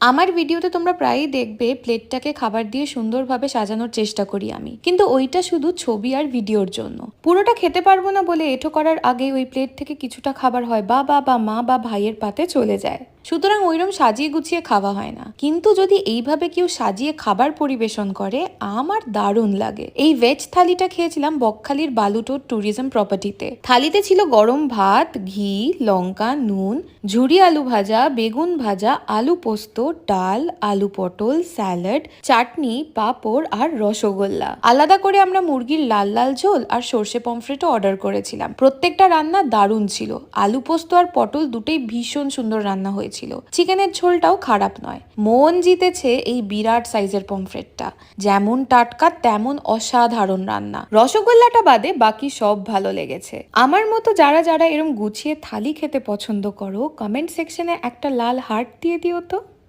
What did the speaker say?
আমার ভিডিওতে তোমরা প্রায়ই দেখবে প্লেটটাকে খাবার দিয়ে সুন্দরভাবে সাজানোর চেষ্টা করি আমি, কিন্তু ওইটা শুধু ছবি আর ভিডিওর জন্য। পুরোটা খেতে পারবো না বলে এঁঠো করার আগে ওই প্লেট থেকে কিছুটা খাবার হয় বাবা বা মা বা ভাইয়ের পাতে চলে যায়। সুতরাং ওইরকম সাজিয়ে গুছিয়ে খাওয়া হয় না। কিন্তু যদি এইভাবে কেউ সাজিয়ে খাবার পরিবেশন করে আমার দারুণ লাগে। এই ভেজ থালিটা খেয়েছিলাম বকখালির বালুটোর ট্যুরিজম প্রপার্টিতে। থালিতে ছিল গরম ভাত, ঘি, লঙ্কা, নুন, ঝুরি আলু ভাজা, বেগুন ভাজা, আলু পোস্ত, ডাল, আলু পটল, স্যালাড, চাটনি, পাঁপড় আর রসগোল্লা। আলাদা করে আমরা মুরগির লাল লাল ঝোল আর সর্ষে পমফ্রেটও অর্ডার করেছিলাম। প্রত্যেকটা রান্না দারুণ ছিল। আলু পোস্ত আর পটল দুটোই ভীষণ সুন্দর রান্না হয়েছিল। চিকেনের ঝোলটাও খারাপ নয়। মন জিতেছে এই বিরাট সাইজের পমফ্রেটটা। যেমন টাটকা তেমন অসাধারণ রান্না। রসগোল্লাটা বাদে বাকি সব ভালো লেগেছে। আমার মতো যারা যারা এরম গুছিয়ে থালি খেতে পছন্দ করো, কমেন্ট সেকশনে একটা লাল হার্ট দিয়ে দিও তো।